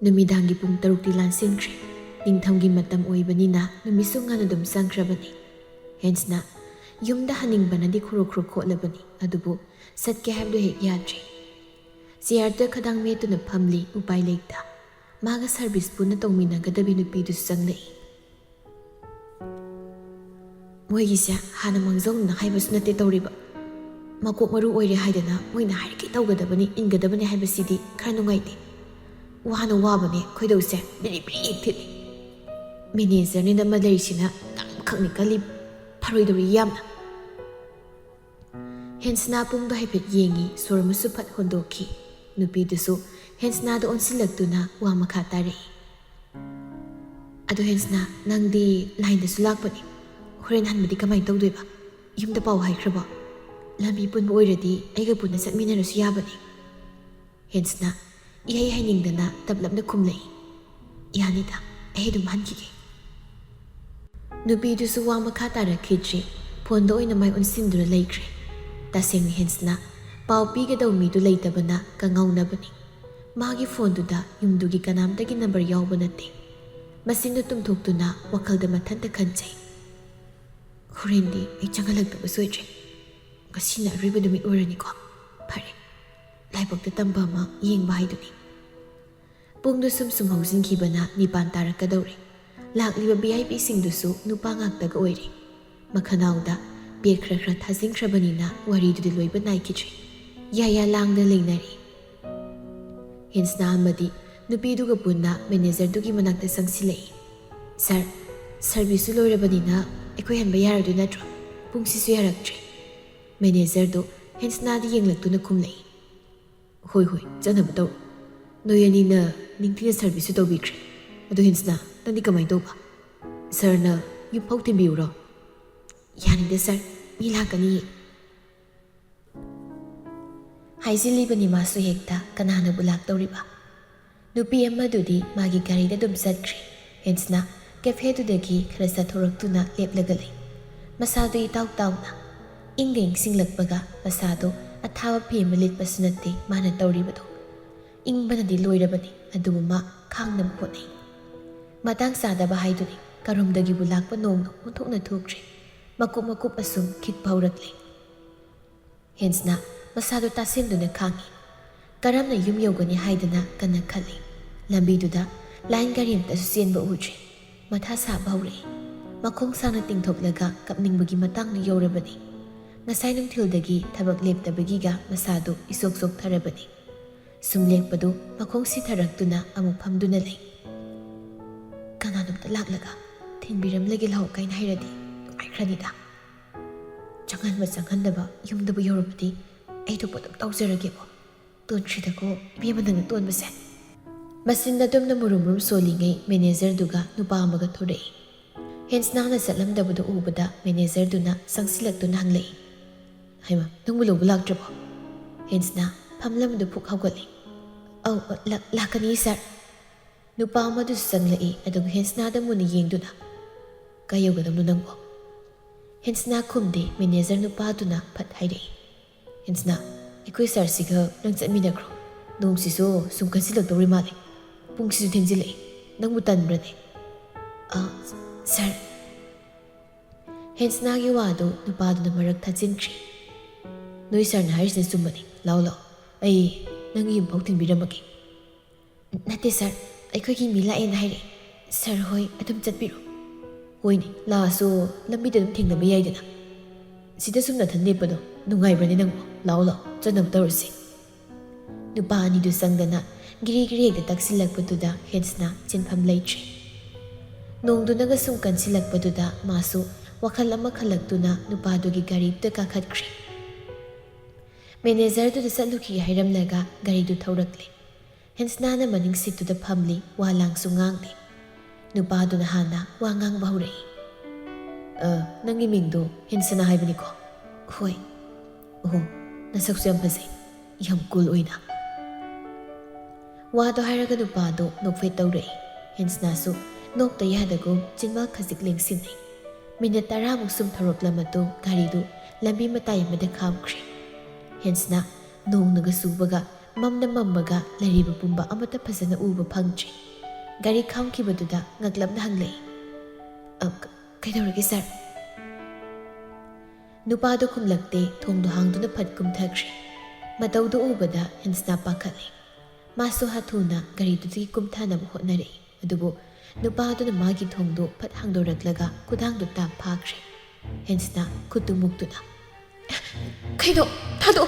नुमिदांगी पुंग तरुक्ति लानसिनख्रे निंगथमगी मतम ओइबनिना नुमिसु ngana dum sankrabani hensna yumda haningbanaदी खुरो खुरो खोलबनी अदुबु सत्के हाबदो हेक याद्रे सियारदा खदांग मेतुना फमली उपाय लेता मागा सर्विस पुना तौमिनागदबी नुपीदु संगलई मोइगिसे हाना मंगजौना हाइबसु नते तौरिबा मकोक मरु ओइरे हाइदना मोइना हाइरके तौगदबनी इनगदबनी हाइबसिदी खरा नुंगाइते वाना वाबने खोइदौसे बिरि बिरि थिलि मैनेजर ने नम्मा लैसिना तंग खंगनि कलि फरोइदोरि यामना हेन्सना पुंगदो हाइफेट येंगी सोरमसु फट होंदोखी नुपीदुसु हेन्सना दो ओनसिलक्तुना वा मखा तारे अदो हेन्सना नंगदी लाइनदसु लाक्पनि होरेन हनबदि कमाइ तौदोइबा युमदा पाउ हाइख्रबो लंबी पुनबो ओइरदि आइगा पुना चटमिनरसु याबनि हेन्सना इहाइ हाइनिंगदना तबलबना खुमलई यानिदा अइ दुम हनखिगे नुपीदुसु वा मखा तारखिद्रि फोनदो ओइना माइ ओनसिनदुना लैख्रे तसेंनि हेन्सना पाउ पीगदौ मीदु लैतबना कंगौनबनि मागी फोनदुदा युमदुगी कनामतगी नंबर यावबा नते मसिंदु तुमथोक्तुना वखलदा मथंता खंचै होरेंदी अइ चंगलक्तबा सोइद्रे गसिना रिबा दुमि ओरनिको फरे लाइबक्ता तंबा मा येंबा हाइदुनि पुंगदु सुम हौजिनखिबना निपान तारकदौरे लाक्लिबा वीआईपी सिंगदुसु नुपा ngaktaga ओइरे मखनाउदा बेग खरा खरा थाजिंख्रबनिना वारीदुदि लोइबा नाइकिद्रे याया लांगदा लेंनारि हेन्सना अमदि नुपीदुगा पुन्ना मैनेजरदुगी मनाक्ता संगसिलई सर सर्विसु लोइरबनिना अखोइ हनबा यारदु नत्रो पुंगसिसु यारक्त्रे मैनेजरदो हेन्सनादि येंगलक्तुना खुमलई होय होय चनबा तौ नोयनिना निंगतिना सर्विसु तौबिख्रे अदु हेन्सना नंदि कमाइ तौबा सरना युफौ थिंबिउरो यानिदे सर मी लाकनी हाइजिलिबनि मासु हेक्ता कनानाबु लाक्तौरिबा नुपी अमदुदि मागी गारिदा दुम चटख्रे हेन्सना कैफेदुदगी खरा चथोरक्तुना लेपलगा लई मसादो इताउ ताउना इंगा इंसिंगलक्पगा मसादो अथावा फेम लिटपसु नते माना तौरिबदो इंगबनदि लोइरबनि अदुबु मा खांगनब होनै मतंग सादबा हाइदुनि करोमदगिबु लाक्पा नोंनो ओंथोकना थुख्रे मकुप मकुप असुम खित फाउरक्ले हेन्सना मसादो तासिमदुना खांगी करमना युम यौगनि हाइदना कन्ना खल्ले लंबीदुदा लाइन गारि अमतसु चेनबा उद्रे मथा साबा हौरे मखोंग साना तिंगथोकलगा कपनिंगबगी मतंगना यौरबनि ngasai nungthildagi thabak leptabagiga masado isok sok tharabani sumlekpadu makhong sitharaktuna amuk phamduna lei kananukta laklaga thinbiram legi lau kain hairadi aikranida changandaba yumdabu yorupati aitu podam tawjarage bo tonchida ko biyamadang tonbase masinda tumna murum solingai manager duga nupa amaga thorei hence nana satlamdabudu ubada manager duna sangsilaktuna hanglei haima nungbu lobu laktrabo hence na phamlamdu phuk hawgali au lakani sir nupa amadu sanglai adug hence na da muni yengduna kayogadamnu nangbo hence na khumde manager nupa duna phat hairei hence na ikoi sir siga nang chatminakro nongsiso sumkansilaktori male pungsisu thengzilei nangbu tanbrane sir hence na gi wadu nupa duna marak thajinkri noi sir na harisne sumbani lau ai nang yim phau thinbiramaki nate sir aikoi gi mila en haire sir hoi adum chatbiro hoini la so lambi dum thingnaba yaidana sida sumna thanne pado nungai brani nang lau chanam tawrsi nupa ani du sangdana giri giri da taksilakpaduda hence na chinpham leitri nongdunaga sum kansilakpaduda masu wakhal ama khalaktuna nupadugi gari ta kakhatkri manager du salukhi hairamlaga gari du thaurakle hence nana maning situ da phamli walang sungangli nupadu na hana wangang bahurei nangi mingdo hence na haibani ko hoi nasaksu yam phase yam cool oina wado hairaga nupadu nokfei taurei hence nasu nokta yadago jinma khajik lengsinai minute 10 muk sum tharokla matu gari du lambi matai made khamkhre hence na nong naga subaga mamna mammaga lariba pumba amata phajana uba phangdri gari khamkibaduda ngaglabna hanglei kaidorage sir nupado khumlakte thongdo hangduna phat kumthakri matawdo ubada hensna pakhali maso hathuna gari tudgi kumthana hotnare adubo nupado magi thongdo phat hangdoraklaga kudangdo ta phakri hensna kutumuktuda kaido thado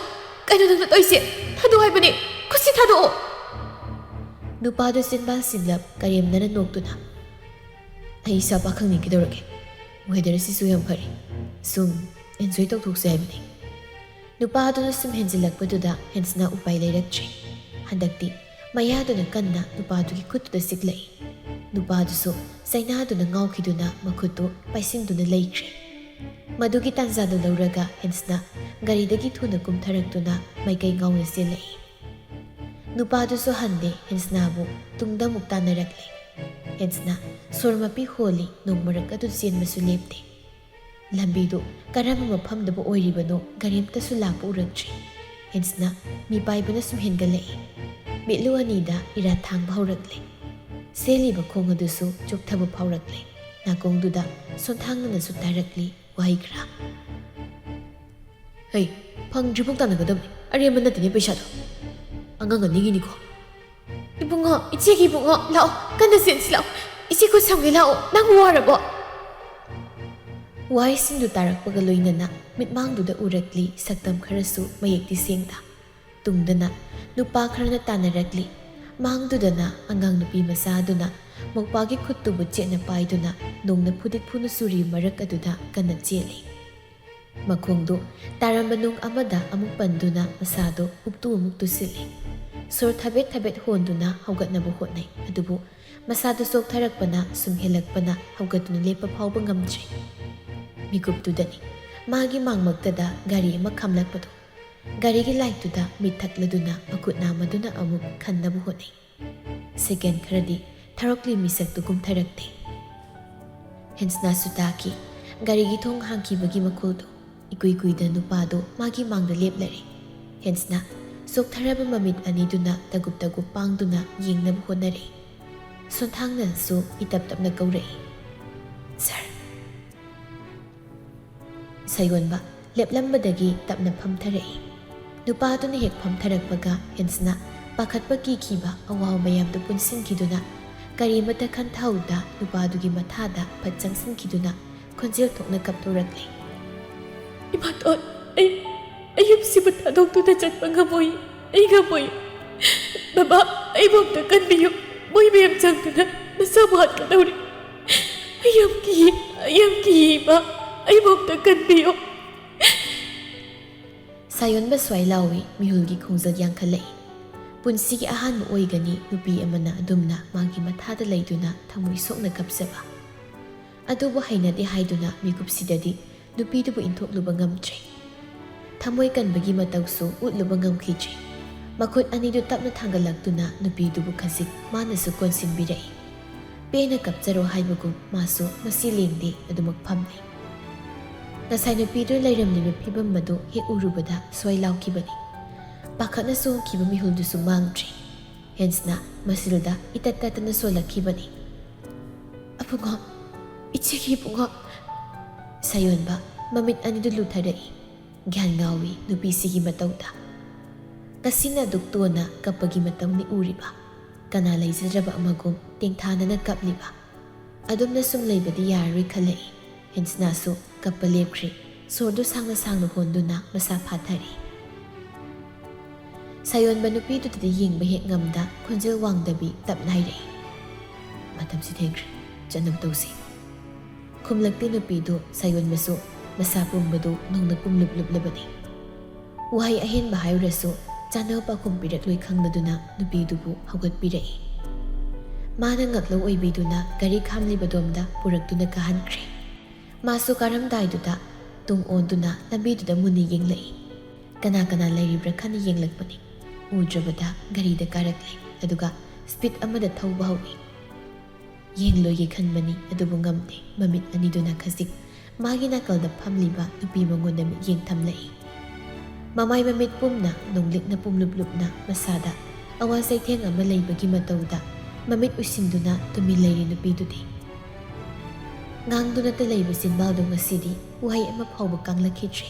nang toise thado haibani kusi thado nupado sinba sinlap karemnana noktuna ai sa pakhangni kidorage weather sisu yam phari sum enjoy tawthokse haibani nupado sum henjilakpaduda hensna upai leirakchi handakti mayaduna kanna nupado ki khuttuda siklai nupado so sainaduna ngaukhiduna makhutto paisingduna leikre madugi tanzada lauraga hensna garidagi thuna kumtharaktuna maikai ngauna selai nupadu so hande hensnabu tungda muktanarakle hensna sormapi holi nongmarak adu chenmasu lepte lambidu karama mafamdaba oiribano garimta su lapu urakchi hensna mi paibana sum hengalai mitlu anida ira thangba haurakle seliba khong adusu chukthaba phaurakle nakongduda sonthangna su tarakli waikra hey phangdribok tanagadamni aremba natine paisado angang anigini ko ibungo ichegi ibungo lao kana sensi lao ichi ko samge lao nang warabo wai sindu tarakpaga loinana mitmangduda urakli saktam kharasu mayekti sengda tungdana nupa kharana tanarakli mangdudana angang nupi masaduna mokpagi khuttubu chena paiduna nongna phudit phunu suri marak aduda kana cheli makhongdo tarambanung amada amuk panduna masado uptu amuk tusili sor thabet honduna haugatnabu hotnai adubu masado sok tharakpana sumhelakpana haugatuna lepa phauba ngamdri mikuptudani magi mangmaktada gari ama khamlakpadu gari gi light tuda mithakladuna makutna maduna amuk khannabu hotnai second kharadi tharokli misak tukum tharakte hensna sutaki gari gi thong hangki bagi makuldo ikui kuida nupado magi mangda leplare hensna sok tharaba mamit aniduna tagup pangduna yengnabu honare sonthangna su itap tapna kaurei sir sayonba leplambadagi tapna phamtharei nupaduna hek phamtharakpaga hensna pakhatpa ki khiba awaw mayamdu punsinkiduna karimata khanthauda nupadugi mathada phatchangsinkiduna khonjel thokna kaptorakle imaton ayup sibat adok tu ta chat pangamoy ay gamoy baba ay bom ta kanbiyo moy mayam changna nasabat ka dawri ayam ki ba ay bom ta kanbiyo sayon ba swai lawi mihulgi khongjal yang khalai punsigi ahan mo oigani nupi amana adumna magi mathada leiduna thamoi sokna kapsaba adubo hainadi haiduna mikupsidadi nupidubu inthokluba ngamtre thamoi kanbagi matawsu utluba ngamkhijri makhut anidu tapna thangalakduna nupidubu khasik manasu konsinbirai pena kapcharo haibagum masu masi lengde adumak phamni nasai nupidu lairamliba phibam madu he urubada swai laukibani pakhatna so kiba mihuldusu mangtri hensna masilda itattatana solakibani apungo ichegi pungo sayonba mamit anidu lutharai gyan ngawi nupi sigi matawda kasina duktona kapagi matawni uriba kana laizadraba amagum tengthanana kapliba adumna sum leibadi yaroi khalai hensna so kappa lepkhri sordu sangna honduna masa phathari sayonba nupi tudadi yengba hek ngamda khonjel wangdabi tapnairei matamsi thengri janam tawsi khumlakti nupidu sayonbasu masa pumbadu nongna pumlublublabani wahai ahenba hairasu chanapa khumpirak loi khangladuna nupidubu haugatpirai mana ngaklo oibiduna gari khamlibadomda puraktuna kahankre masu karamdaiduda tung onduna lambiduda muni yenglai kana lairibra khana yenglakpani udrabada garida karaklai aduga speed amada thauba hawi yengloye khanbani adubu ngamde mamit aniduna khasik magi nakalda phamliba nupi mangonda yengthamlai Mamay mamit pumna nonglik na pumlublubna masada awa saitheng ama leibagi matauda mamit usinduna tumi leiri nupidudi. Ngangduna ta leiba sinbaldo ngasidi uhay ama phawba kanglakidri.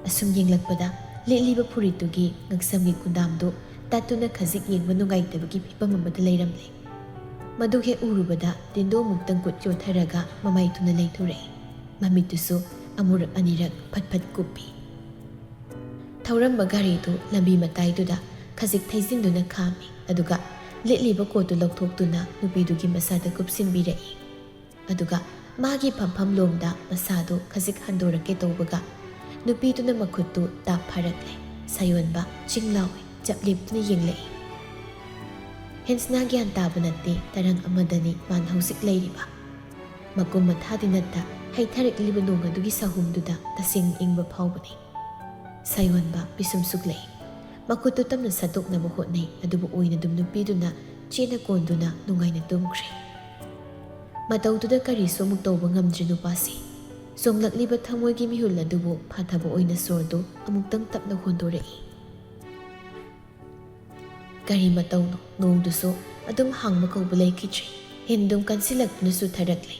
Asum yenglakpada litliba phuritugi ngaksamgi kundamdo tatuna khajik yengba nungaitabagi phibam amada leiramle. Madu he urubada tindo muktang kut yotharaga mamai tuna leithore. Mamitusu amurak anirak phat kupi. Thauramba garidu lambi mataiduda khajik thaijinduna khami aduga litliba kotu lokthokduna nupidugi masada kupsinbirai. Aduga magi phampham lomda masado khajik handorake tawbaga nupiduna makhuttu ta pharakle sayonba chinglawi chapliptuna yenglei. Hensna gyan taba natte tarang amadani man hausik leiriba. Makum mathadi natta haitharik liba nong adugi sahumduda tasing ingba phawbani. Sayonba bisum suklei. Makutu tamna sadokna hotnei adubu oina dum nupiduna chena konduna nungaina tumkre. Mataududa kari somuk tawba ngamdri nupasi. Songlakliba thamoygi mihul adubu phathaba oina sordo amuktang tapna hondorei. Kari matauno nongduso adum hangma kauba leikidri. Hindum kansilakna su tharaklei.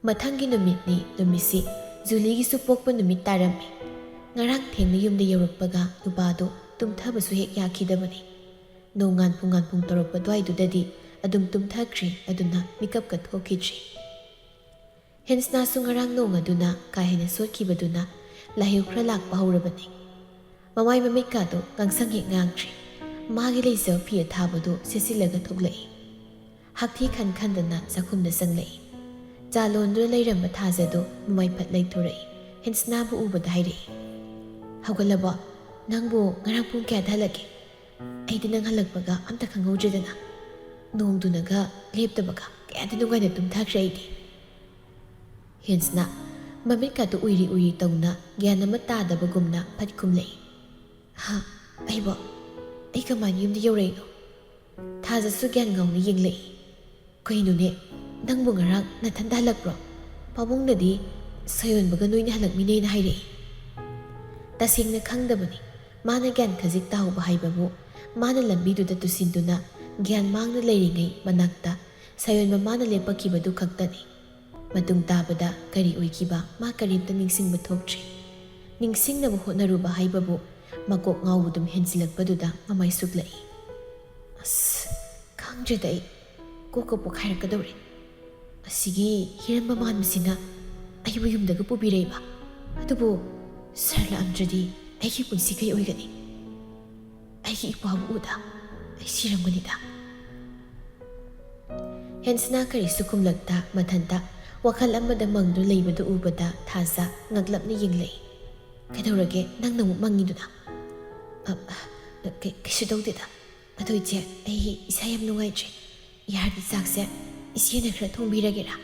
Mathangi numitni numisi Juligi su pokpa numit tarami. Ngarang thengna yumda yaurakpaga nupado tumthabasu hek yakhidabani. Nongan pung torokpa dwaidudadi adum tumthakri aduna mikap ka thokidri. Hensna su ngarang nong aduna kahena sotkibaduna lahiu khra lakpa haurabani. Mamai mamit kado ngangsang hek ngangtri. Magi leizau pia thabado sesilaga thoklai. Hakthi khandana sakhumda sanglai. Jalondura leiramba thazado mamai phat leithorai. Hensnabu ubada hairei. Haugalaba nangbo ngarang pung kya dhalake. Aidi nang halakpaga amta khanghaudredana. Nongdunaga leptabaga kayadi nungaina tumthakre aidi. Hensna mamit kado uiri tauna gyanama tadabagumna phat kumlei. Ha aibo ai kaman yumda yaureino. Thajasu gyan ngauna yenglei. Kainune nangbu ngarang nathanda halakpro. Pabungdadi sayonbaga noina halakminena hairei. Tasingna khangdabani mana gyan khajik tahauba haibabu mana lambiduda tusinduna gyan mangna leiringai manakta sayonba mana lepakibadu khaktani. Matung tabada kari oikiba ma karimta ningsingba thoktre. Ningsingnabu hotnaruba haibabu makok ngaubudum hensilakpaduda mamai suklai. As khangdreda ai koka pokhairakadore. Asigi hiramba manmasina aibu yumdaga pubireiba. Adubu sarla amdradi aiki punsi kai oigani. Aiki ipabu uda ai siramganida. Hensna kari sukumlakta mathanta wakal amada mangdu leibadu ubada thaza ngaglapna yenglei. Kaidorage nang namuk mangiduna. Kaisu tawdeda. Adoiche ai isa yam nungaitri. Yardi sakse isina khra thongbiragera.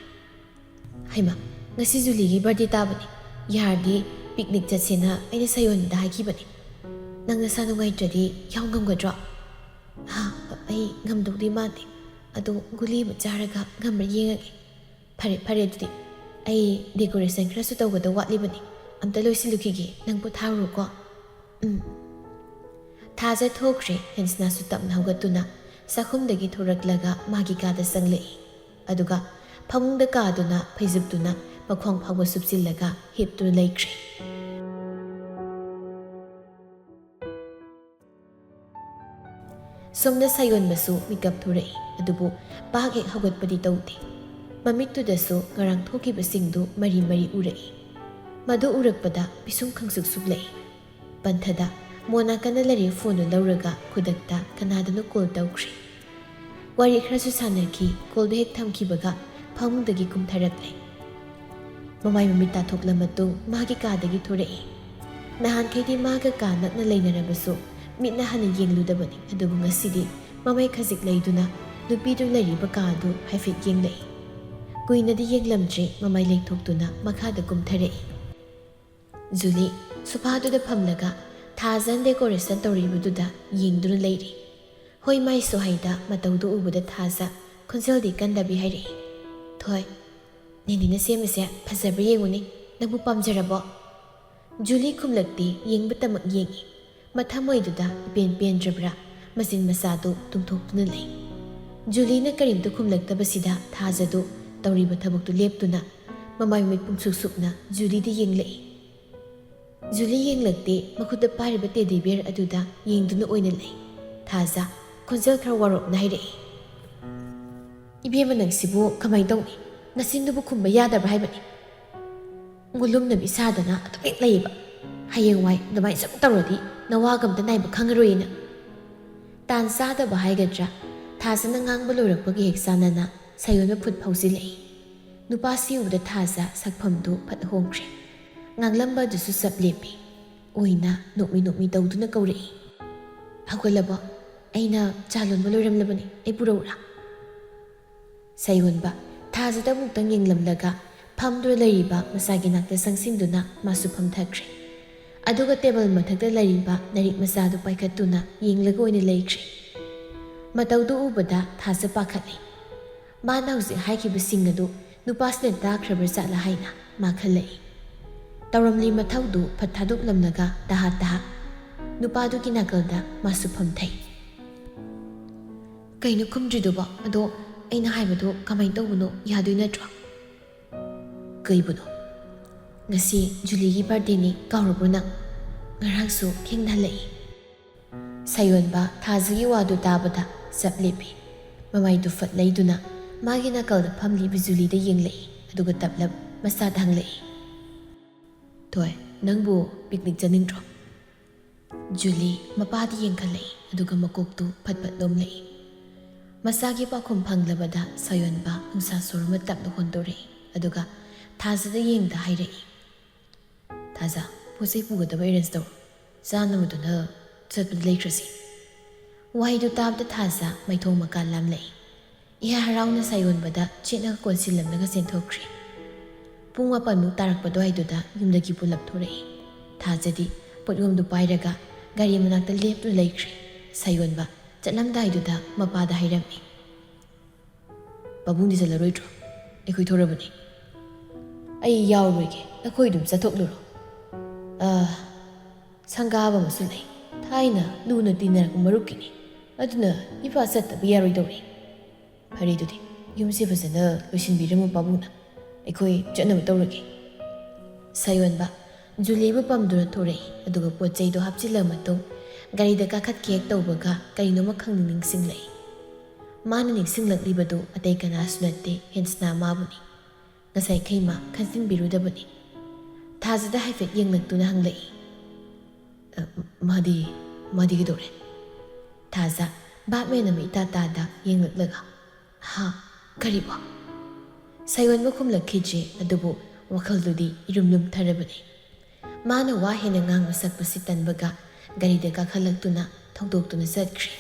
Haima ngasi Juligi birthday tabani. Yardi picnic chatsena aina sayonda haikibani. Nangna sanungaitradi yaw ngamgadra. Ha ai ngamdokdi mate. Ado guli macharaga ngamra yengage. Pare dudi ai decoration khra su tawgada watlibani. Amta loisilukigi nang potharu ko. Thaja thokre hensna su tapna haugatuna sakhumdagi thoraklaga magi kada sanglei. Aduga phamungda kaduna phaijubtuna pakhwang phawba subsillaga hiptuna leikre. Somna sayonbasu mikap thurei adubu pag hek haugatpadi tawte. Mamittudasu ngarang thokibasingdu mari urei. Madu urakpada pisum khangsuk sublei. Panthada mona kanalari phone lauraga khudakta kanadanu call tawkre. Wari khrasu sanaki call hek thamkibaga phamungdagi kumtharaklei. Mamai mamita thokla matung magi kadagi thorei. Nahan khaidi maga ka nakna leinarabasu mitna hana yengludabani adubu ngasidi mamai khajik leiduna nupidu leiriba kadu haifit yenglei. Kuinadi yenglamdri mamai leithokduna makhada kumtharei. Juli sofaduda phamlaga thajan decoration tawribududa yengduna leiri. ꯍꯣꯏ ꯃꯥꯏ ꯁꯣꯍꯩꯗ ꯃꯇꯧꯗꯨ ꯎꯕꯗ ꯊꯥꯖ ꯈꯣꯟꯖꯦꯜꯗꯤ ꯀꯟꯗꯕꯤ ꯍꯥꯏꯔꯛꯏ ꯊꯣꯏ ꯅꯦꯅꯤꯅ ꯁꯦꯝꯕꯁꯦ ꯐꯖꯕ꯭ꯔꯥ ꯌꯦꯡꯉꯨꯅꯤ ꯅꯪꯕꯨ ꯄꯥꯝꯖꯔꯕꯣ ꯖꯨꯂꯤ ꯈꯨꯝꯂꯛꯇꯤ ꯌꯦꯡꯕꯇꯃꯛ ꯌꯦꯡꯏ ꯃꯊꯃꯣꯏꯗꯨꯗ ꯏꯄꯦꯟ ꯄꯦꯟꯗ꯭ꯔꯕ꯭ꯔꯥ ꯃꯆꯤꯟ ꯃꯆꯥꯗꯨ ꯇꯨꯝꯊꯣꯛꯇꯨꯅ ꯂꯩ ꯖꯨꯂꯤꯅ ꯀꯔꯤꯝꯇ ꯈꯨꯝꯂꯛꯇꯕꯁꯤꯗ ꯊꯥꯖꯗꯨ ꯇꯧꯔꯤꯕ ꯊꯕꯛꯇꯨ ꯂꯦꯞꯇꯨꯅ ꯃꯃꯥꯏ ꯃꯤꯠ ꯄꯨꯡꯁꯨꯛ ꯁꯨꯛꯅ ꯖꯨꯂꯤꯗ ꯌꯦꯡꯂꯛꯏ ꯖꯨꯂꯤ ꯌꯦꯡꯂꯛꯇꯦ ꯃꯈꯨꯠꯇ ꯄꯥꯏꯔꯤꯕ ꯇꯦꯗꯤ ꯕꯤꯌꯔ ꯑꯗꯨꯗ ꯌꯦꯡꯗꯨꯅ ꯑꯣꯏꯅ ꯂꯩ ꯊꯥꯖ ꯈꯣꯟꯖꯦꯜ ꯈꯔ ꯋꯥꯔꯣꯞꯅ ꯍꯥꯏꯔꯛꯏ ꯏꯕꯦꯝꯃ ꯅꯪꯁꯤꯕꯨ ꯀꯃꯥꯏ ꯇꯧꯅꯤ ꯅꯆꯤꯟꯗꯨꯕꯨ ꯈꯨꯝꯕ ꯌꯥꯗꯕ꯭ꯔꯥ ꯍꯥꯏꯕꯅꯤ ꯉꯨꯂꯨꯝꯅꯕꯤ ꯁꯥꯗꯅ ꯑꯗꯨꯝ ꯍꯦꯛ ꯂꯩꯌꯦꯕ ꯍꯌꯦꯡꯋꯥꯏ ꯑꯗꯨꯃꯥꯏꯅ ꯁꯨꯝ ꯇꯧꯔꯗꯤ ꯅꯋꯥꯒ ꯑꯝꯇ ꯅꯥꯏꯕ ꯈꯪꯉꯔꯣꯏꯅ ꯇꯥꯟ ꯆꯥꯗꯕ ꯍꯥꯏꯒꯗ꯭ꯔꯥ ꯊꯥꯖꯅ ꯉꯥꯡꯕ ꯂꯣꯏꯔꯛꯄꯒꯤ ꯍꯦꯛ ꯆꯥꯟꯅꯅ ꯁꯥꯌꯣꯟꯕ ꯐꯨꯠ ꯐꯥꯎꯖꯤꯜꯂꯛꯏ ꯅꯨꯄꯥꯁꯤ ꯎꯕꯗ ꯊꯥꯖ ꯁꯛꯐꯝꯗꯨ ꯐꯠ ꯍꯣꯡꯈ꯭ꯔꯦ ꯉꯥꯡꯂꯝꯕ ꯑꯗꯨꯁꯨ ꯆꯞ ꯂꯦꯞꯄꯤ ꯑꯣꯏꯅ ꯅꯣꯛꯃꯤ ꯅꯣꯛꯃꯤ ꯇꯧꯗꯨꯅ ꯀꯧꯔꯛꯏ ꯍꯧꯒꯠꯂꯕꯣ ꯑꯩꯅ ꯆꯥ ꯂꯣꯟꯕ ꯂꯣꯏꯔꯝꯂꯕꯅꯤ ꯑꯩ ꯄꯨꯔꯛꯎꯔꯥ ꯁꯥꯌꯣꯟꯕ ꯊꯥꯖꯗ ꯑꯃꯨꯛꯇꯪ ꯌꯦꯡꯂꯝꯂꯒ ꯐꯝꯗꯨꯅ ꯂꯩꯔꯤꯕ ꯃꯆꯥꯒꯤ ꯅꯥꯛꯇ ꯆꯪꯁꯤꯟꯗꯨꯅ ꯃꯥꯁꯨ ꯐꯝꯊꯈ꯭ꯔꯦ ꯑꯗꯨꯒ ꯇꯦꯕꯜ ꯃꯊꯛꯇ ꯂꯩꯔꯤꯕ ꯂꯥꯏꯔꯤꯛ ꯃꯆꯥꯗꯨ ꯄꯥꯏꯈꯠꯇꯨꯅ ꯌꯦꯡꯂꯒ ꯑꯣꯏꯅ ꯂꯩꯈ꯭ꯔꯦ ꯃꯇꯧꯗꯨ ꯎꯕꯗ ꯊꯥꯖ ꯄꯥꯈꯠꯂꯤ ꯃꯥꯅ ꯍꯧꯖꯤꯛ ꯍꯥꯏꯈꯤꯕꯁꯤꯡ ꯑꯗꯨ ꯅꯨꯄꯥꯁꯤꯅ ꯇꯥꯈ꯭ꯔꯕ꯭ꯔꯥ ꯖꯥꯠꯂ ꯍꯥꯏꯅ ꯃꯥ ꯈꯜꯂꯛꯏ ꯇꯧꯔꯝꯂꯤ ꯃꯊꯧꯗꯨ ꯐꯠ ꯊꯥꯗꯣꯛꯂꯝꯂꯒ ꯇꯍꯥ ꯅꯨꯄꯥꯗꯨꯒꯤ ꯅꯥꯀꯜꯗ ꯃꯥꯁꯨ ꯐꯝꯊꯩ ꯀꯩꯅꯣ ꯈꯨꯝꯗ꯭ꯔꯤꯗꯨꯕꯣ ꯑꯗꯣ ꯑꯩꯅ ꯍꯥꯏꯕꯗꯣ ꯀꯃꯥꯏꯅ ꯇꯧꯕꯅꯣ ꯌꯥꯗꯣꯏ ꯅꯠꯇ꯭ꯔꯣ ꯀꯩꯕꯨꯅꯣ ꯉꯁꯤ ꯖꯨꯂꯤꯒꯤ ꯕꯥꯔꯗꯦꯅꯤ ꯀꯥꯎꯔꯕ꯭ꯔꯣ ꯅꯪ ꯉꯔꯥꯡꯁꯨ ꯊꯦꯡꯅꯍꯜꯂꯛꯏ ꯁꯥꯌꯣꯟꯕ ꯊꯥꯖꯒꯤ ꯋꯥꯗꯨ ꯇꯥꯕꯗ ꯆꯞ ꯂꯦꯞꯄꯤ ꯃꯃꯥꯏꯗꯨ ꯐꯠ ꯂꯩꯗꯨꯅ ꯃꯥꯒꯤ ꯅꯥꯀꯜꯗ ꯐꯝꯂꯤꯕ ꯖꯨꯂꯤꯗ ꯌꯦꯡꯂꯛꯏ ꯑꯗꯨꯒ ꯇꯞꯂꯞ ꯃꯆꯥꯗ ꯍꯪꯂꯛꯏ ꯊꯣꯏ ꯅꯪꯕꯨ ꯄꯤꯛꯅꯤꯛ ꯆꯠꯅꯤꯡꯗ꯭ꯔꯣ ꯖꯨꯂꯤ ꯃꯄꯥꯗ ꯌꯦꯡꯈꯠꯂꯛꯏ ꯑꯗꯨꯒ ꯃꯀꯣꯛꯇꯨ ꯐꯠ ꯐꯠ ꯂꯣꯝꯂꯛꯏ ꯃꯆꯥꯒꯤ ꯄꯥꯎꯈꯨꯝ ꯐꯪꯂꯕꯗ ꯁꯥꯌꯣꯟꯕ ꯅꯨꯡꯁꯥ ꯁꯣꯔ ꯑꯃ ꯇꯞꯅ ꯍꯣꯟꯗꯣꯔꯛꯏ ꯑꯗꯨꯒ ꯊꯥꯖꯗ ꯌꯦꯡꯗ ꯍꯥꯏꯔꯛꯏ ꯊꯥꯖ ꯄꯣꯠ ꯆꯩ ꯄꯨꯒꯗꯕ ꯑꯦꯔꯦꯟꯖ ꯇꯧꯔꯣ ꯆꯥꯅꯕꯗꯨꯅ ꯆꯠꯄꯗ ꯂꯩꯈ꯭ꯔꯁꯤ ꯋꯥꯍꯩꯗꯨ ꯇꯥꯕꯗ ꯊꯥꯖ ꯃꯩꯊꯣꯡ ꯃꯀꯥ ꯂꯥꯝꯂꯛꯏ ꯏꯍꯥ ꯍꯔꯥꯎꯅ ꯁꯥꯌꯣꯟꯕꯗ ꯆꯦꯠꯅꯒ ꯀꯣꯟꯁꯤꯜꯂꯝꯂꯒ ꯆꯦꯟꯊꯣꯛꯈ꯭ꯔꯦ ꯄꯨꯡ 8ꯃꯨꯛ ꯇꯥꯔꯛꯄ ꯑꯗꯨꯋꯥꯏꯗꯨꯗ ꯌꯨꯝꯗꯒꯤ ꯄꯨꯂꯞ ꯊꯣꯔꯛꯏ ꯊꯥꯖꯗꯤ ꯄꯣꯠꯌꯣꯝꯗꯨ ꯄꯥꯏꯔꯒ ꯒꯥꯔꯤ ꯃꯅꯥꯛꯇ ꯂꯦꯞꯇꯨꯅ ꯂꯩꯈ꯭ꯔꯦ ꯁꯥꯌꯣꯟꯕ ꯆꯠꯂꯝꯗꯥꯏꯗꯨꯗ ꯃꯄꯥꯗ ꯍꯥꯏꯔꯝꯃꯤ ꯄꯥꯕꯨꯡꯗꯤ ꯆꯠꯂꯔꯣꯏꯗ꯭ꯔꯣ ꯑꯩꯈꯣꯏ ꯊꯣꯔꯕꯅꯤ ꯑꯩ ꯌꯥꯎꯔꯣꯏꯒꯦ ꯅꯈꯣꯏ ꯑꯗꯨꯝ ꯆꯠꯊꯣꯛꯂꯨꯔꯣ ꯁꯪꯒꯥꯕ ꯑꯃꯁꯨ ꯂꯩ ꯊꯥꯏꯅ ꯂꯨꯅ ꯇꯤꯟꯅꯔꯛꯄ ꯃꯔꯨꯞꯀꯤꯅꯤ ꯑꯗꯨꯅ ꯏꯄꯥ ꯆꯠꯇꯕ ꯌꯥꯔꯣꯏꯗꯧꯔꯤ ꯐꯔꯦ ꯑꯗꯨꯗꯤ ꯌꯨꯝꯁꯦ ꯐꯖꯅ ꯂꯣꯏꯁꯤꯟꯕꯤꯔꯝꯃꯨ ꯄꯥꯕꯨꯡꯅ ꯑꯩꯈꯣꯏ ꯆꯠꯅꯕ ꯇꯧꯔꯒꯦ ꯁꯥꯌꯣꯟꯕ ꯖꯨꯂꯤꯕꯨ ꯄꯝꯗꯨꯅ ꯊꯣꯔꯛꯏ ꯑꯗꯨꯒ ꯄꯣꯠ ꯆꯩꯗꯣ ꯍꯥꯞꯆꯤꯜꯂ ꯃꯇꯨꯡ ꯒꯥꯔꯤꯗ ꯀꯥꯈꯠꯀꯦ ꯍꯦꯛ ꯇꯧꯕꯒ ꯀꯔꯤꯅꯣꯃ ꯈꯪꯅꯤꯡ ꯅꯤꯡꯁꯤꯡꯂꯛꯏ ꯃꯥꯅ ꯅꯤꯡꯁꯤꯡꯂꯛꯂꯤꯕꯗꯨ ꯑꯇꯩ ꯀꯅꯥꯁꯨ ꯅꯠꯇꯦ ꯍꯦꯟꯁꯅꯥ ꯃꯥꯕꯨꯅꯤ ꯉꯁꯥꯏ ꯈꯩꯃ ꯈꯟꯖꯤꯟꯕꯤꯔꯨꯗꯕꯅꯤ ꯊꯥꯖꯗ ꯍꯥꯏꯐꯦꯠ ꯌꯦꯡꯂꯛꯇꯨꯅ ꯍꯪꯂꯛꯏ ꯃꯥꯗꯤ ꯀꯩꯗꯧꯔꯦ ꯊꯥꯖ ꯚꯥꯞꯃꯦꯟ ꯑꯃ ꯏꯇꯥ ꯇꯥꯗ ꯌꯦꯡꯂꯛꯂꯒ ꯍꯥ ꯀꯔꯤꯕꯣ ꯁꯥꯌꯣꯟꯕ ꯈꯨꯝꯂꯛꯈꯤꯗ꯭ꯔꯦ ꯑꯗꯨꯕꯨ ꯋꯥꯈꯜꯗꯨꯗꯤ ꯏꯔꯨꯝ ꯂꯨꯝꯊꯔꯕꯅꯤ ꯃꯥꯅ ꯋꯥ ꯍꯦꯟꯅ ꯉꯥꯡꯕ ꯁꯛꯄꯁꯤ ꯇꯟꯕꯒ ꯒꯥꯔꯤꯗ ꯀꯥꯈꯠꯂꯛꯇꯨꯅ ꯊꯧꯗꯣꯛꯇꯨꯅ ꯆꯠꯈ꯭ꯔꯦ